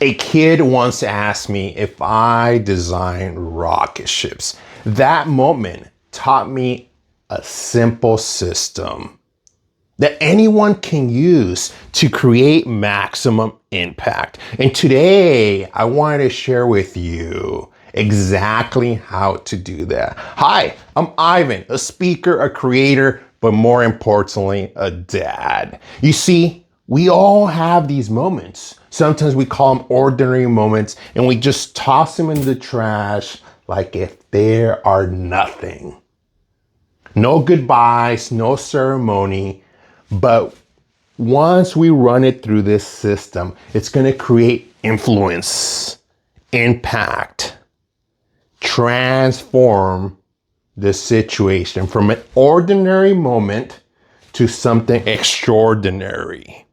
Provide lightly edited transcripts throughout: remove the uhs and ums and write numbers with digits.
A kid once asked me if I design rocket ships. That moment taught me a simple system that anyone can use to create maximum impact. And today, I wanted to share with you exactly how to do that. Hi, I'm Ivan, a speaker, a creator, but more importantly, a dad. You see, we all have these moments. Sometimes we call them ordinary moments and we just toss them in the trash like if there are nothing. No goodbyes, no ceremony, but once we run it through this system, it's going to create influence, impact, transform the situation from an ordinary moment to something extraordinary.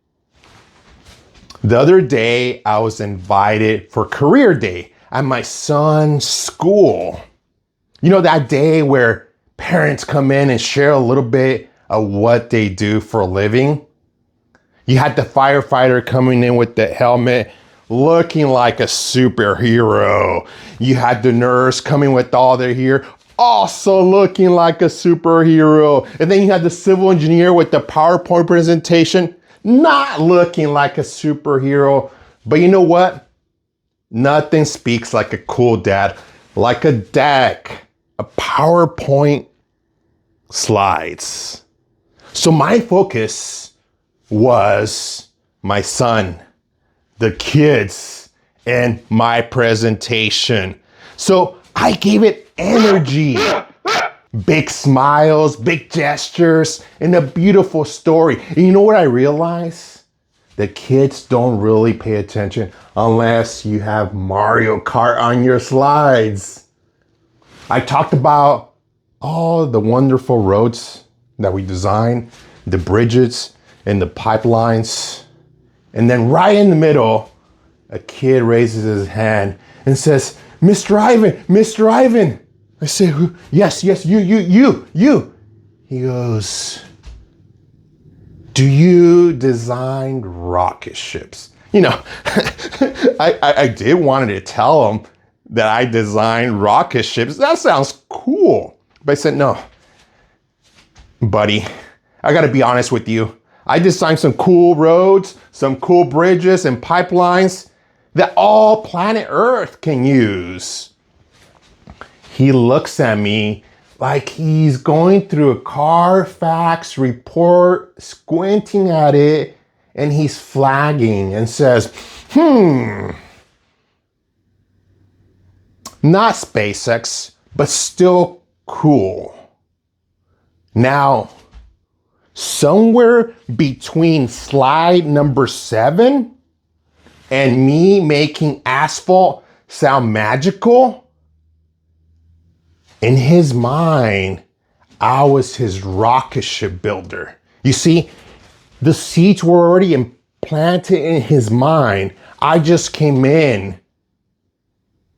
The other day, I was invited for career day at my son's school. You know, that day where parents come in and share a little bit of what they do for a living. You had the firefighter coming in with the helmet, looking like a superhero. You had the nurse coming with all their gear, also looking like a superhero. And then you had the civil engineer with the PowerPoint presentation, not looking like a superhero. But you know what? Nothing speaks like a cool dad, like a deck, a PowerPoint slides. So my focus was my son, the kids, and my presentation. So I gave it energy, big smiles, big gestures, and a beautiful story. And you know what I realized? The kids don't really pay attention unless you have Mario Kart on your slides. I talked about all the wonderful roads that we design, the bridges and the pipelines. And then right in the middle, a kid raises his hand and says, Mr. Ivan, Mr. Ivan. I say, who? Yes, you. He goes, do you design rocket ships? You know, I did wanted to tell him that I designed rocket ships. That sounds cool. But I said, no, buddy, I gotta be honest with you. I designed some cool roads, some cool bridges and pipelines that all planet Earth can use. He looks at me like he's going through a Carfax report, squinting at it, and he's flagging and says, not SpaceX, but still cool. Now, somewhere between slide number 7 and me making asphalt sound magical, in his mind, I was his rocket ship builder. You see, the seeds were already implanted in his mind. I just came in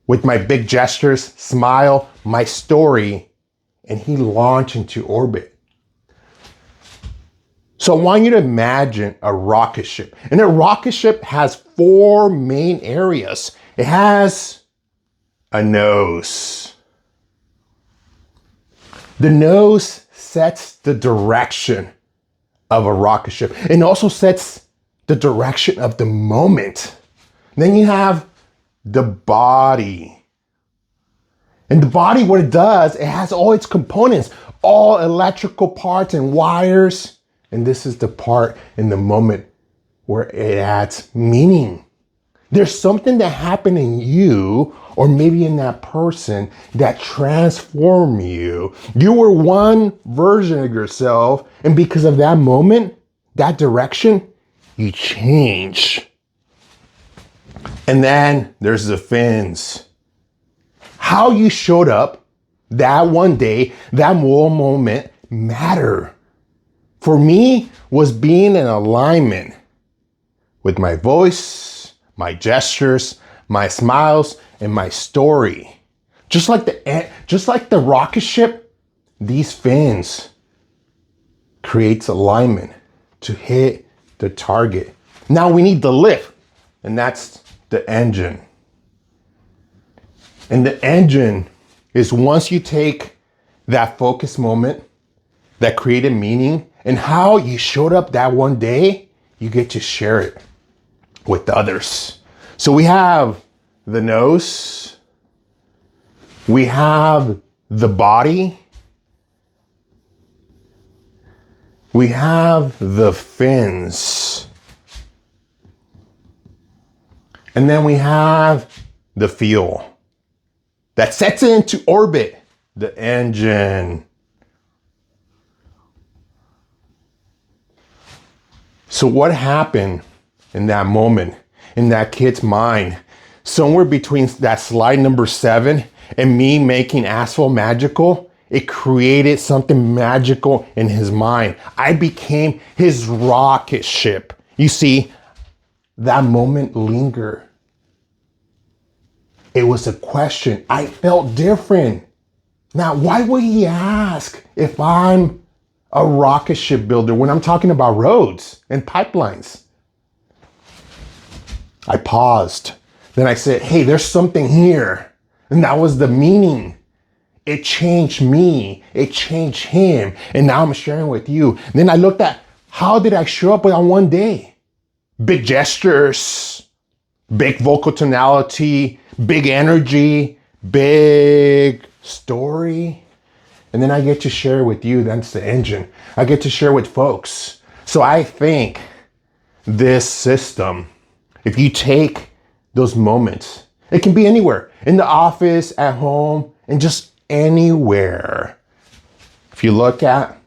with my big gestures, smile, my story, and he launched into orbit. So I want you to imagine a rocket ship. And a rocket ship has 4 main areas. It has a nose. The nose sets the direction of a rocket ship and also sets the direction of the moment. Then you have the body. And the body, what it does, it has all its components, all electrical parts and wires. And this is the part in the moment where it adds meaning. There's something that happened in you or maybe in that person that transformed you. You were one version of yourself. And because of that moment, that direction, you change. And then there's the fins. How you showed up that one day, that one moment matter. For me, was being in alignment with my voice, my gestures, my smiles, and my story. Just like the rocket ship, these fins creates alignment to hit the target. Now we need the lift, and that's the engine. And the engine is once you take that focus moment, that created meaning, and how you showed up that one day, you get to share it with others. So we have the nose, we have the body, we have the fins, and then we have the fuel that sets into orbit, the engine. So what happened in that moment, in that kid's mind, somewhere between that slide number 7 and me making asphalt magical, it created something magical in his mind. I became his rocket ship. You see, that moment lingered. It was a question. I felt different. Now, why would he ask if I'm a rocket ship builder when I'm talking about roads and pipelines? I paused. Then I said, hey, there's something here. And that was the meaning. It changed me. It changed him. And now I'm sharing with you. Then I looked at how did I show up on one day? Big gestures, big vocal tonality, big energy, big story. And then I get to share with you. That's the engine. I get to share with folks. So I think this system, if you take those moments, it can be anywhere, in the office, at home, and just anywhere. If you look at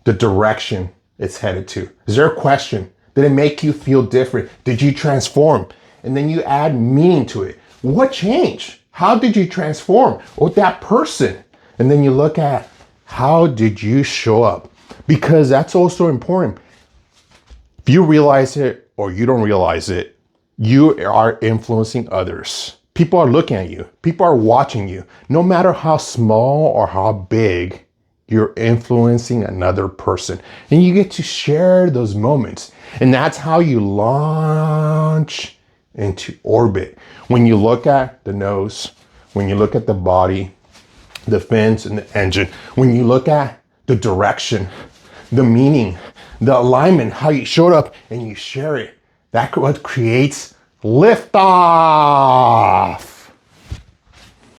the direction it's headed to, is there a question? Did it make you feel different? Did you transform? And then you add meaning to it. What changed? How did you transform with that person? And then you look at how did you show up? Because that's also important. If you realize it or you don't realize it, you are influencing others. People are looking at you. People are watching you. No matter how small or how big, you're influencing another person. And you get to share those moments. And that's how you launch into orbit. When you look at the nose, when you look at the body, the fins and the engine, when you look at the direction, the meaning, the alignment, how you showed up and you share it, that's what creates liftoff.